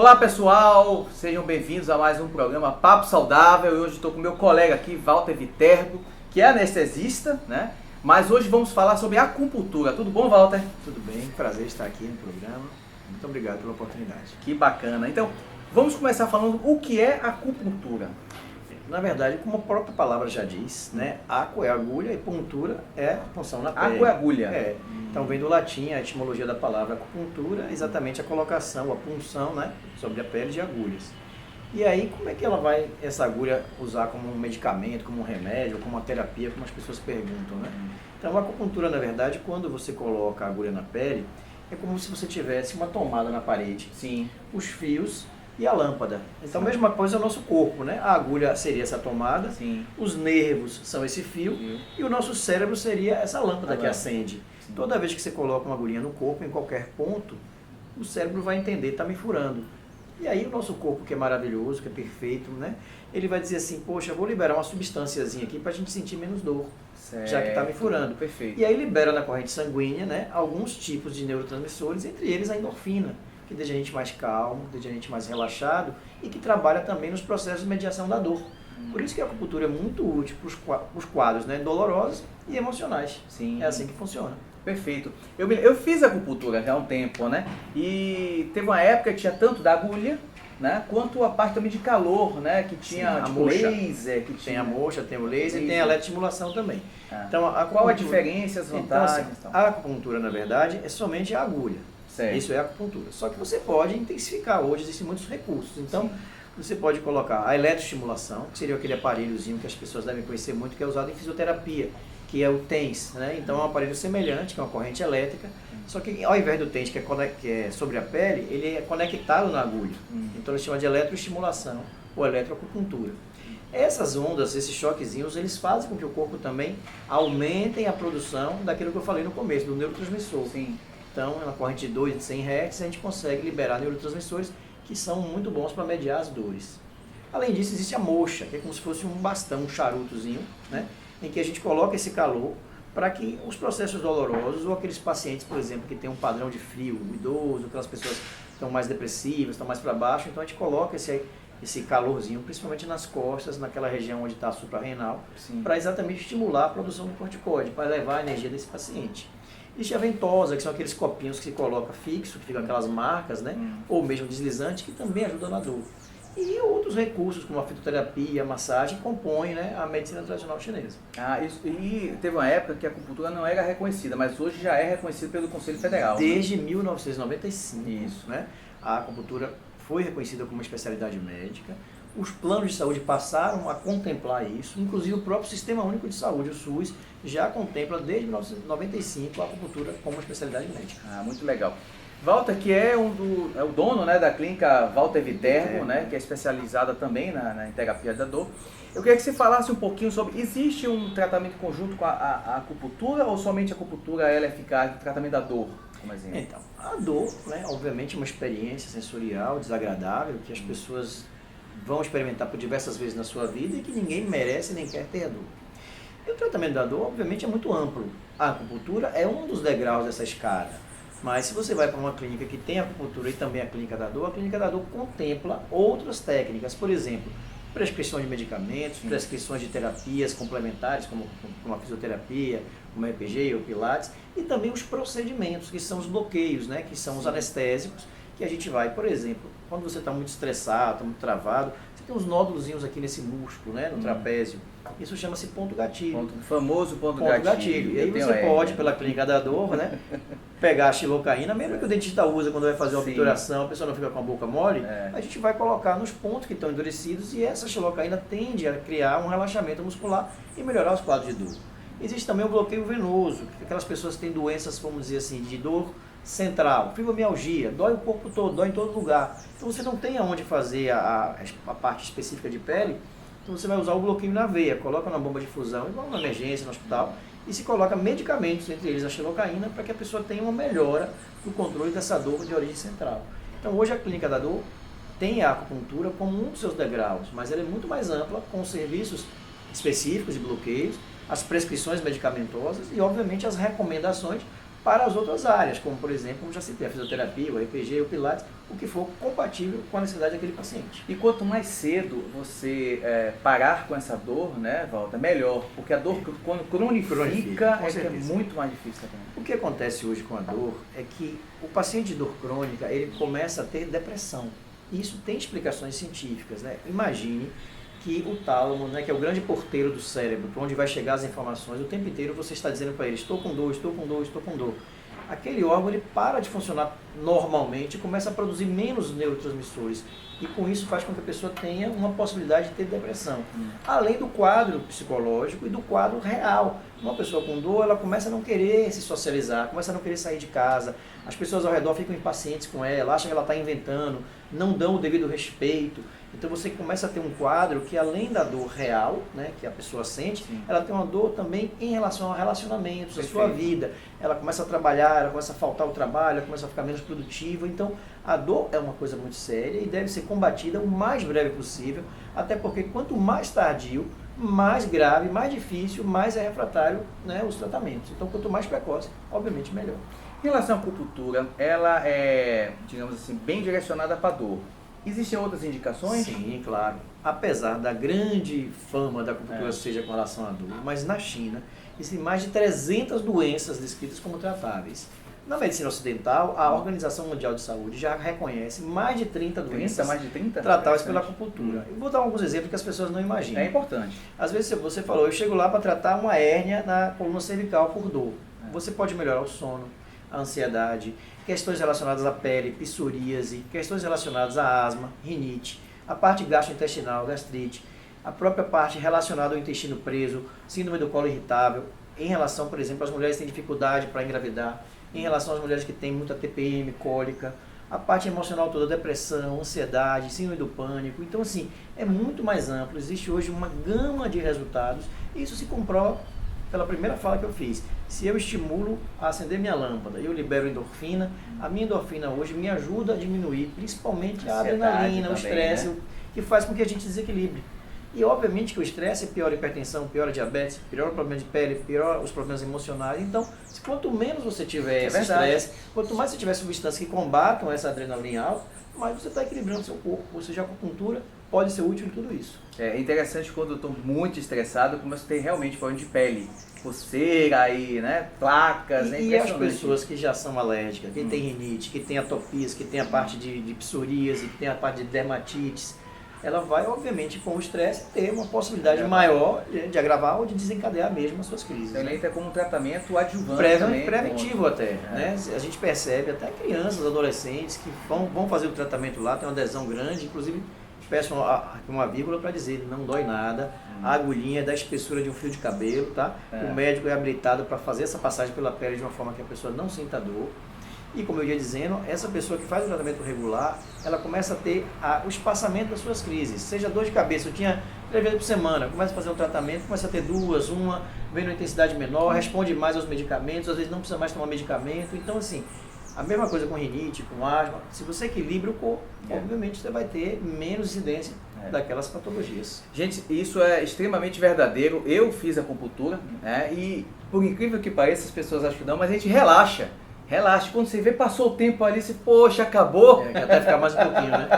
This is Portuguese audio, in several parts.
Olá pessoal, sejam bem-vindos a mais um programa Papo Saudável. E hoje estou com meu colega aqui, Walter Viterbo, que é anestesista, né? Mas hoje vamos falar sobre acupuntura. Tudo bom, Walter? Tudo bem, prazer estar aqui no programa. Muito obrigado pela oportunidade. Que bacana. Então, vamos começar falando o que é acupuntura. Na verdade, como a própria palavra já diz, né? Acu é agulha e puntura é punção na pele. Acu é agulha. É. Então vem do latim a etimologia da palavra acupuntura, exatamente a colocação, a punção, né? Sobre a pele de agulhas. E aí, como é que ela vai, essa agulha, usar como um medicamento, como um remédio, como uma terapia, como as pessoas perguntam, né? Então a acupuntura, na verdade, quando você coloca a agulha na pele, é como se você tivesse uma tomada na parede. Sim. Os fios e a lâmpada. Então, a Sim. mesma coisa é o nosso corpo, né? A agulha seria essa tomada, Sim. os nervos são esse fio e o nosso cérebro seria essa lâmpada que acende. Sim. Toda vez que você coloca uma agulhinha no corpo, em qualquer ponto, o cérebro vai entender, está me furando. E aí o nosso corpo, que é maravilhoso, que é perfeito, né? Ele vai dizer assim, poxa, eu vou liberar uma substânciazinha aqui para a gente sentir menos dor, já que está me furando. Perfeito. E aí libera na corrente sanguínea, né, alguns tipos de neurotransmissores, entre eles a endorfina, que deixa a gente mais calmo, deixa a gente mais relaxado e que trabalha também nos processos de mediação da dor. Por isso que a acupuntura é muito útil para os quadros, né, dolorosos e emocionais. Sim. É assim que funciona. Perfeito. Eu fiz acupuntura já há um tempo, né? E teve uma época que tinha tanto da agulha, né? Quanto a parte também de calor, né? Que tinha Sim, a tipo, moxa. laser, que Tem tinha a moxa, tem o laser e tem a eletroestimulação também. Ah. Então, Qual a diferença, as Então, vantagens? assim, a acupuntura, na verdade, é somente a agulha. Certo. Isso é acupuntura. Só que você pode intensificar. Hoje existem muitos recursos. Então, Sim. você pode colocar a eletroestimulação, que seria aquele aparelhozinho que as pessoas devem conhecer muito, que é usado em fisioterapia, que é o TENS, né? Então é um aparelho semelhante, que é uma corrente elétrica, só que ao invés do TENS, que é sobre a pele, ele é conectado na agulha. Então ele chama de eletroestimulação ou eletroacupuntura. Essas ondas, esses choquezinhos, eles fazem com que o corpo também aumentem a produção daquilo que eu falei no começo, do neurotransmissor. Sim. Então, na corrente de 2 de 100 Hz, a gente consegue liberar neurotransmissores que são muito bons para mediar as dores. Além disso, existe a moxa, que é como se fosse um bastão, um charutozinho, né? Em que a gente coloca esse calor para que os processos dolorosos, ou aqueles pacientes, por exemplo, que têm um padrão de frio, um idoso, aquelas pessoas que estão mais depressivas, estão mais para baixo, então a gente coloca esse calorzinho, principalmente nas costas, naquela região onde está a suprarrenal, para exatamente estimular a produção do corticoide, para levar a energia desse paciente. Existe a ventosa, que são aqueles copinhos que se coloca fixo, que ficam aquelas marcas, né? Ou mesmo deslizante, que também ajudam na dor. E outros recursos, como a fitoterapia, a massagem, compõem, né, a medicina tradicional chinesa. Isso, e teve uma época que a acupuntura não era reconhecida, mas hoje já é reconhecida pelo Conselho Federal. Desde 1995, Isso. né, a acupuntura foi reconhecida como uma especialidade médica. Os planos de saúde passaram a contemplar isso, inclusive o próprio Sistema Único de Saúde, o SUS, já contempla desde 1995 a acupuntura como uma especialidade médica. Muito legal. Walter, que é o dono, né, da clínica Walter Viterbo, né, que é especializada também em terapia da dor. Eu queria que você falasse um pouquinho sobre, existe um tratamento conjunto com a acupuntura ou somente a acupuntura ela é eficaz no tratamento da dor, como exemplo? Então, a dor, né, obviamente é uma experiência sensorial desagradável que as pessoas vão experimentar por diversas vezes na sua vida e que ninguém merece nem quer ter a dor. E o tratamento da dor, obviamente, é muito amplo. A acupuntura é um dos degraus dessa escada. Mas se você vai para uma clínica que tem acupuntura e também a clínica da dor contempla outras técnicas, por exemplo, prescrição de medicamentos, prescrições de terapias complementares, como a fisioterapia, como a EPG ou Pilates, e também os procedimentos, que são os bloqueios, né, que são os anestésicos, que a gente vai, por exemplo, quando você está muito estressado, está muito travado, você tem uns nódulozinhos aqui nesse músculo, né, no trapézio. Isso chama-se ponto gatilho. O famoso ponto gatilho. E aí você pode, pela clínica da dor, né, pegar a xilocaína, mesmo que o dentista usa quando vai fazer uma obturação, a pessoa não fica com a boca mole, a gente vai colocar nos pontos que estão endurecidos e essa xilocaína tende a criar um relaxamento muscular e melhorar os quadros de dor. Existe também o bloqueio venoso, aquelas pessoas que têm doenças, vamos dizer assim, de dor central, fibromialgia, dói o corpo todo, dói em todo lugar. Então você não tem aonde fazer a parte específica de pele, então você vai usar o bloqueio na veia, coloca na bomba de fusão, igual na emergência, no hospital, e se coloca medicamentos, entre eles a xilocaína, para que a pessoa tenha uma melhora no controle dessa dor de origem central. Então hoje a clínica da dor tem a acupuntura como um dos seus degraus, mas ela é muito mais ampla, com serviços específicos de bloqueios, as prescrições medicamentosas e obviamente as recomendações para as outras áreas, como por exemplo, como já citei, a fisioterapia, o RPG, o pilates, o que for compatível com a necessidade daquele paciente. E quanto mais cedo você parar com essa dor, né, Walter, melhor, porque a dor quando cronifica é muito mais difícil também. O que acontece hoje com a dor é que o paciente de dor crônica, ele começa a ter depressão. E isso tem explicações científicas, né? Imagine que o tálamo, né, que é o grande porteiro do cérebro, para onde vai chegar as informações, o tempo inteiro você está dizendo para ele, estou com dor, estou com dor, estou com dor. Aquele órgão ele para de funcionar normalmente e começa a produzir menos neurotransmissores. E com isso faz com que a pessoa tenha uma possibilidade de ter depressão. Além do quadro psicológico e do quadro real. Uma pessoa com dor, ela começa a não querer se socializar, começa a não querer sair de casa. As pessoas ao redor ficam impacientes com ela, acham que ela está inventando, não dão o devido respeito. Então você começa a ter um quadro que além da dor real, né, que a pessoa sente, ela tem uma dor também em relação a relacionamentos, a sua vida. Ela começa a trabalhar, ela começa a faltar ao trabalho, ela começa a ficar menos produtiva. Então a dor é uma coisa muito séria e deve ser combatida o mais breve possível, até porque quanto mais tardio, mais grave, mais difícil, mais é refratário, né, os tratamentos. Então quanto mais precoce, obviamente melhor. Em relação à acupuntura, ela é, digamos assim, bem direcionada para a dor. Existem outras indicações? Sim, claro. Apesar da grande fama da acupuntura seja com relação à dor, mas na China existem mais de 300 doenças descritas como tratáveis. Na medicina ocidental, a Organização Mundial de Saúde já reconhece mais de 30 doenças tratáveis pela acupuntura. Eu vou dar alguns exemplos que as pessoas não imaginam. É importante. Às vezes você falou, eu chego lá para tratar uma hérnia na coluna cervical por dor. Você pode melhorar o sono, a ansiedade, questões relacionadas à pele, psoríase, questões relacionadas à asma, rinite, a parte gastrointestinal, gastrite, a própria parte relacionada ao intestino preso, síndrome do colo irritável, em relação, por exemplo, às mulheres que têm dificuldade para engravidar, em relação às mulheres que têm muita TPM, cólica, a parte emocional toda, depressão, ansiedade, síndrome do pânico. Então, assim, é muito mais amplo, existe hoje uma gama de resultados, e isso se comprova pela primeira fala que eu fiz. Se eu estimulo a acender minha lâmpada, eu libero endorfina, a minha endorfina hoje me ajuda a diminuir, principalmente a adrenalina, o estresse, né? Que faz com que a gente desequilibre. E obviamente que o estresse piora a hipertensão, piora a diabetes, piora o problema de pele, piora os problemas emocionais. Então, quanto menos você tiver esse estresse, quanto mais você tiver substâncias que combatam essa adrenalina alta, mais você está equilibrando o seu corpo. Ou seja, a acupuntura pode ser útil em tudo isso. É interessante quando eu estou muito estressado, eu começo a ter realmente problema de pele. Coceira aí, né? Placas, E as pessoas que já são alérgicas, que tem rinite, que tem atopias, que tem a parte de psoríase, que tem a parte de dermatites, ela vai, obviamente, com o estresse, ter uma possibilidade maior de agravar ou de desencadear mesmo as suas crises. Então ele entra como um tratamento adjuvante preventivo até. Né? A gente percebe até crianças, adolescentes que vão fazer o tratamento lá, tem uma adesão grande, inclusive peço uma vírgula para dizer, não dói nada, a agulhinha é da espessura de um fio de cabelo, tá? O médico é habilitado para fazer essa passagem pela pele de uma forma que a pessoa não sinta dor. E como eu ia dizendo, essa pessoa que faz o tratamento regular, ela começa a ter o espaçamento das suas crises. Seja dor de cabeça, eu tinha 3 vezes por semana, começa a fazer um tratamento, começa a ter 2, uma, vem numa intensidade menor, responde mais aos medicamentos, às vezes não precisa mais tomar medicamento. Então assim, a mesma coisa com rinite, com asma, se você equilibra o corpo, obviamente você vai ter menos incidência daquelas patologias. Gente, isso é extremamente verdadeiro. Eu fiz acupuntura, né? E por incrível que pareça, as pessoas acham que não, mas a gente relaxa. Relaxa, quando você vê, passou o tempo ali, você, poxa, acabou. Quer até ficar mais um pouquinho, né?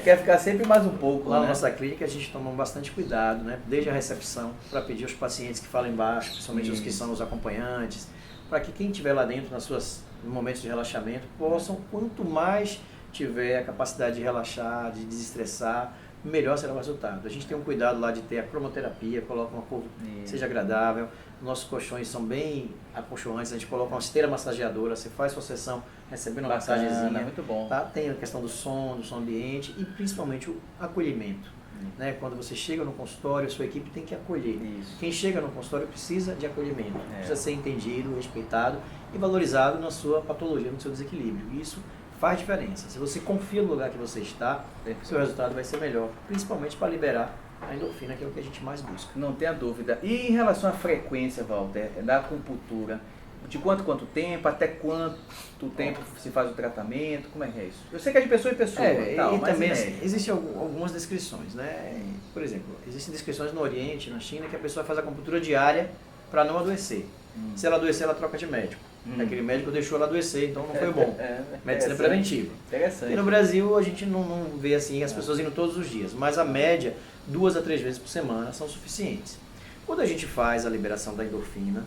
Quer ficar sempre mais um pouco. Lá né? na nossa clínica a gente toma bastante cuidado, né? Desde a recepção, para pedir aos pacientes que falem baixo, principalmente os que são os acompanhantes, para que quem estiver lá dentro nos momentos de relaxamento possam, quanto mais tiver a capacidade de relaxar, de desestressar, melhor será o resultado. A gente tem um cuidado lá de ter a cromoterapia, coloca uma cor que seja agradável, nossos colchões são bem aconchegantes, a gente coloca uma esteira massageadora, você faz sua sessão recebendo uma massagenzinha, muito bom. Tá? Tem a questão do som ambiente e principalmente o acolhimento. Né? Quando você chega no consultório, a sua equipe tem que acolher. Isso. Quem chega no consultório precisa de acolhimento, precisa ser entendido, respeitado e valorizado na sua patologia, no seu desequilíbrio. Isso faz diferença. Se você confia no lugar que você está, o seu resultado vai ser melhor, principalmente para liberar a endorfina, que é o que a gente mais busca. Não tenha dúvida. E em relação à frequência, Walter, da acupuntura, de quanto tempo, até quanto tempo se faz o tratamento, como é que é isso? Eu sei que é de pessoa em pessoa e tal, mas também existem algumas descrições, né? Por exemplo, existem descrições no Oriente, na China, que a pessoa faz acupuntura diária para não adoecer. Se ela adoecer, ela troca de médico. Aquele médico deixou ela adoecer, então não foi bom. Medicina preventiva. Interessante. E no Brasil a gente não vê assim as pessoas indo todos os dias, mas a média, 2 a 3 vezes por semana são suficientes. Quando a gente faz a liberação da endorfina,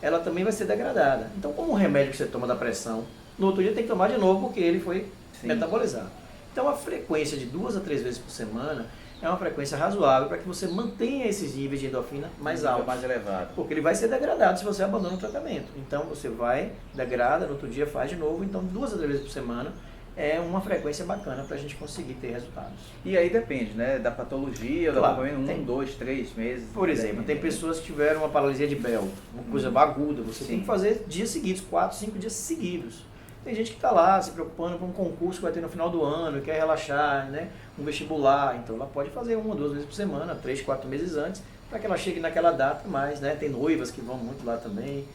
ela também vai ser degradada. Então, como o remédio que você toma da pressão, no outro dia tem que tomar de novo porque ele foi metabolizado. Então, a frequência de 2 a 3 vezes por semana é uma frequência razoável para que você mantenha esses níveis de endorfina mais altos. Mais elevado. Porque ele vai ser degradado se você abandona o tratamento. Então, você vai, degrada, no outro dia faz de novo. Então, 2 a 3 vezes por semana é uma frequência bacana para a gente conseguir ter resultados. E aí depende, né? Da patologia, claro, da problema, 1, 2, 3 meses. Por exemplo, tem pessoas que tiveram uma paralisia de Bell, uma coisa aguda. Você tem que fazer dias seguidos, 4, 5 dias seguidos. Tem gente que está lá se preocupando com um concurso que vai ter no final do ano, quer relaxar, né? Um vestibular. Então ela pode fazer 1 ou 2 vezes por semana, 3, 4 meses antes, para que ela chegue naquela data mais, né? Tem noivas que vão muito lá também.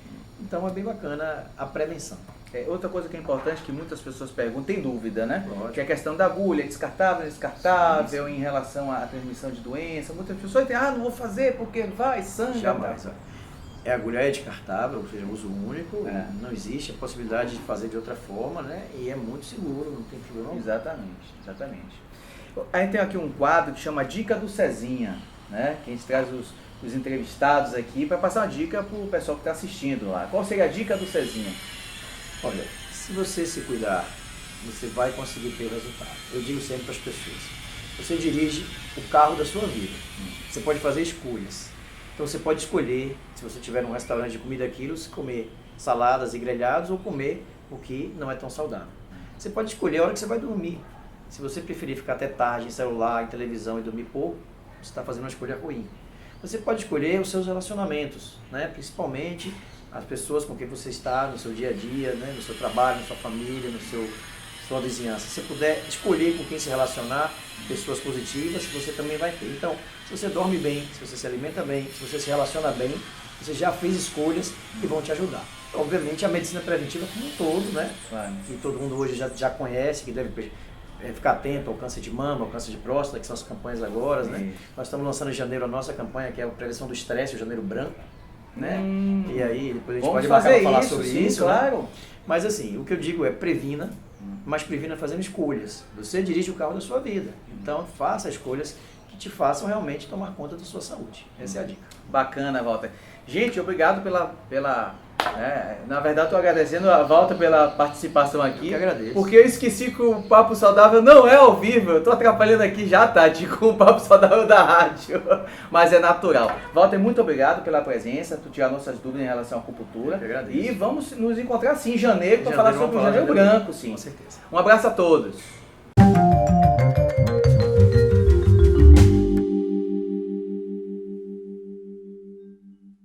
Então é bem bacana a prevenção. Outra coisa que é importante, que muitas pessoas perguntam, tem dúvida, né? Lógico. Que é a questão da agulha, descartável, descartável, em relação à transmissão de doença. Muitas pessoas dizem, não vou fazer porque vai, sangue. Jamais. A agulha é descartável, ou seja, uso único, não existe a possibilidade de fazer de outra forma, né? E é muito seguro, não tem problema. Exatamente. A gente tem aqui um quadro que chama Dica do Cezinha, né? Que a gente traz os entrevistados aqui para passar uma dica para o pessoal que está assistindo lá. Qual seria a dica do Cezinha? Olha, se você se cuidar, você vai conseguir ter resultado. Eu digo sempre para as pessoas, você dirige o carro da sua vida. Você pode fazer escolhas. Então você pode escolher, se você tiver um restaurante de comida quilos, comer saladas e grelhados ou comer o que não é tão saudável. Você pode escolher a hora que você vai dormir. Se você preferir ficar até tarde em celular, em televisão e dormir pouco, você está fazendo uma escolha ruim. Você pode escolher os seus relacionamentos, né? Principalmente as pessoas com quem você está no seu dia a dia, né? No seu trabalho, na sua família, sua vizinhança. Se você puder escolher com quem se relacionar, pessoas positivas, você também vai ter. Então, se você dorme bem, se você se alimenta bem, se você se relaciona bem, você já fez escolhas que vão te ajudar. Obviamente, a medicina preventiva como um todo, né? Claro. Que todo mundo hoje já conhece, que deve ficar atento ao câncer de mama, ao câncer de próstata, que são as campanhas agora, né? Nós estamos lançando em janeiro a nossa campanha, que é a prevenção do estresse, o Janeiro Branco, né? E aí, depois a gente pode marcar para falar sobre isso, claro. Né? Mas assim, o que eu digo é previna, mas previna fazendo escolhas. Você dirige o carro da sua vida, então faça escolhas que te façam realmente tomar conta da sua saúde. Essa é a dica. Bacana, Walter. Gente, obrigado na verdade, estou agradecendo a Walter pela participação aqui. Eu que agradeço. Porque eu esqueci que o Papo Saudável não é ao vivo. Eu estou atrapalhando aqui já, Tati, com o Papo Saudável da rádio. Mas é natural. Walter, muito obrigado pela presença, por tirar nossas dúvidas em relação à acupuntura. Eu que agradeço. E vamos nos encontrar sim em janeiro para falar sobre o Janeiro Branco, sim. Com certeza. Um abraço a todos.